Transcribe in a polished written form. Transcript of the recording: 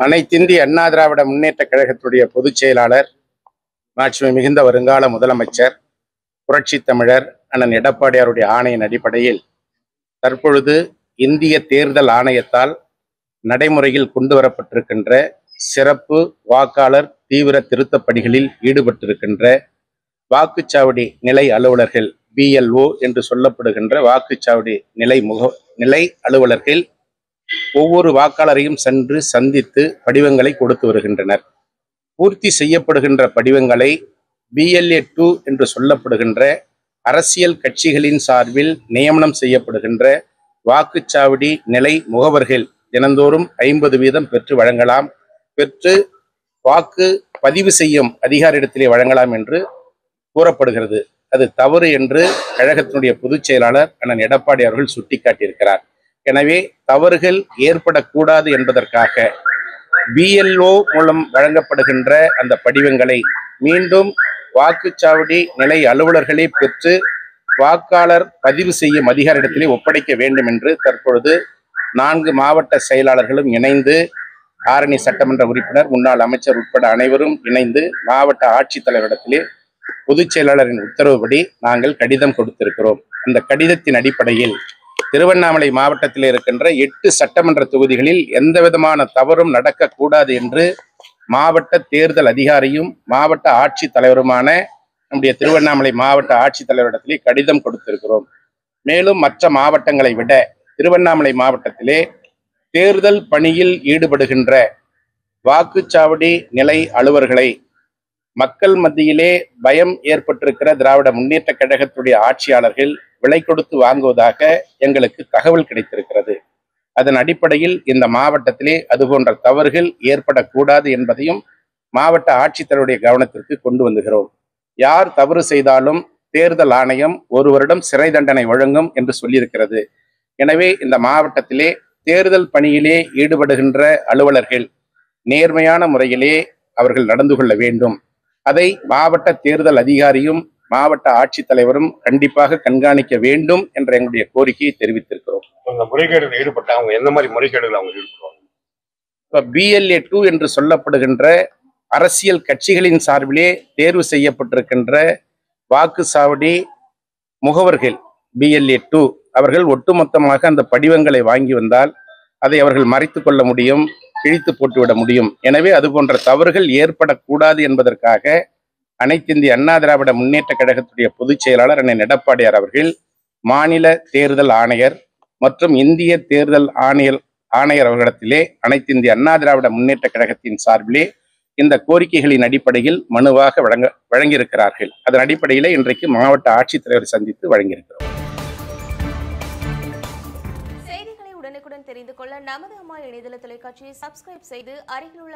அனைத்திந்திய அண்ணா திராவிட முன்னேற்ற கழகத்துடைய பொதுச் செயலாளர், மாட்சிமை மிகுந்த வருங்கால முதலமைச்சர், புரட்சி தமிழர் அண்ணன் எடப்பாடியாருடைய ஆணையின் அடிப்படையில் தற்பொழுது இந்திய தேர்தல் ஆணையத்தால் நடைமுறையில் கொண்டு வரப்பட்டிருக்கின்ற சிறப்பு வாக்காளர் தீவிர திருத்தப் பணிகளில் ஈடுபட்டிருக்கின்ற வாக்குச்சாவடி நிலை அலுவலர்கள், BLO என்று சொல்லப்படுகின்ற வாக்குச்சாவடி நிலை அலுவலர்கள் ஒவ்வொரு வாக்காளரையும் சென்று சந்தித்து படிவங்களை கொடுத்து வருகின்றனர். பூர்த்தி செய்யப்படுகின்ற படிவங்களை BLA2 என்று சொல்லப்படுகின்ற அரசியல் கட்சிகளின் சார்பில் நியமனம் செய்யப்படுகின்ற வாக்குச்சாவடி நிலை முகவர்கள் தினந்தோறும் 50% பெற்று வழங்கலாம். பெற்று வாக்கு பதிவு செய்யும் அதிகாரியிடத்திலே வழங்கலாம் என்று கூறப்படுகிறது. அது தவறு என்று கழகத்தினுடைய பொதுச் செயலாளர் அண்ணன் எடப்பாடி அவர்கள் சுட்டிக்காட்டியிருக்கிறார். எனவே தவறுகள் ஏற்படக்கூடாது என்பதற்காக BLO மூலம் வழங்கப்படுகின்ற அந்த படிவங்களை மீண்டும் வாக்குச்சாவடி நிலை அலுவலர்களே பெற்று வாக்காளர் பதிவு செய்யும் அதிகாரியிடத்திலே ஒப்படைக்க வேண்டும் என்று தற்பொழுது 4 மாவட்ட செயலாளர்களும் இணைந்து, ஆரணி சட்டமன்ற உறுப்பினர், முன்னாள் அமைச்சர் உட்பட அனைவரும் இணைந்து மாவட்ட ஆட்சித்தலைவரிடத்திலே பொதுச் செயலாளரின் உத்தரவுப்படி நாங்கள் கடிதம் கொடுத்திருக்கிறோம். அந்த கடிதத்தின் அடிப்படையில் திருவண்ணாமலை மாவட்டத்தில் இருக்கின்ற 8 சட்டமன்ற தொகுதிகளில் எந்த விதமான தவறும் நடக்கக்கூடாது என்று மாவட்ட தேர்தல் அதிகாரியும் மாவட்ட ஆட்சித்தலைவருமான நம்முடைய திருவண்ணாமலை மாவட்ட ஆட்சித்தலைவரிடத்திலே கடிதம் கொடுத்திருக்கிறோம். மேலும் மற்ற மாவட்டங்களை விட திருவண்ணாமலை மாவட்டத்திலே தேர்தல் பணியில் ஈடுபடுகின்ற வாக்குச்சாவடி நிலை அலுவலர்களை மக்கள் மத்தியிலே பயம் ஏற்பட்டிருக்கிற திராவிட முன்னேற்ற கழகத்துடைய ஆட்சியாளர்கள் விலை கொடுத்து வாங்குவதாக எங்களுக்கு தகவல் கிடைத்திருக்கிறது. அதன் அடிப்படையில் இந்த மாவட்டத்திலே அதுபோன்ற தவறுகள் ஏற்படக்கூடாது என்பதையும் மாவட்ட ஆட்சித்தலைவருடைய கவனத்திற்கு கொண்டு வந்துகிறோம். யார் தவறு செய்தாலும் தேர்தல் ஆணையம் 1 வருடம் சிறை தண்டனை வழங்கும் என்று சொல்லியிருக்கிறது. எனவே இந்த மாவட்டத்திலே தேர்தல் பணியிலே ஈடுபடுகின்ற அலுவலர்கள் நேர்மையான முறையிலே அவர்கள் நடந்து கொள்ள வேண்டும். அதை மாவட்ட தேர்தல் அதிகாரியும் மாவட்ட ஆட்சித்தலைவரும் கண்டிப்பாக கண்காணிக்க வேண்டும் என்ற எங்களுடைய கோரிக்கையை தெரிவித்திருக்கிறோம். இந்த முறைகேடுகள் ஈடுபட்ட அவங்க எந்த மாதிரி முறைகேடுகள் அவங்க ஈடுபடுவாங்க? இப்ப BLA2 என்று சொல்லப்படுகின்ற அரசியல் கட்சிகளின் சார்பிலே தேர்வு செய்யப்பட்டிருக்கின்ற வாக்குச்சாவடி முகவர்கள் BLA2 அவர்கள் ஒட்டுமொத்தமாக அந்த படிவங்களை வாங்கி வந்தால் அதை அவர்கள் மறைத்து கொள்ள முடியும், கிழித்து போட்டுவிட முடியும். எனவே அது போன்ற தவறுகள் ஏற்படக்கூடாது என்பதற்காக அனைத்திந்திய அண்ணா திராவிட முன்னேற்ற கழகத்துடைய பொதுச் செயலாளர் அண்ணன் எடப்பாடியார் அவர்கள் மாநில தேர்தல் ஆணையர் மற்றும் இந்திய தேர்தல் ஆணையர் அவர்களிடத்திலே அனைத்திந்திய அண்ணா திராவிட முன்னேற்ற கழகத்தின் சார்பிலே இந்த கோரிக்கைகளின் அடிப்படையில் மனுவாக வழங்கியிருக்கிறார்கள். அதன் அடிப்படையில் இன்றைக்கு மாவட்ட ஆட்சித்தலைவர் சந்தித்து வழங்கியிருக்கிறோம். செய்திகளை உடனுக்குடன் தெரிந்து கொள்ள நமது அம்மா இணையதள தொலைக்காட்சியை சப்ஸ்கிரைப் செய்து அருகில் உள்ள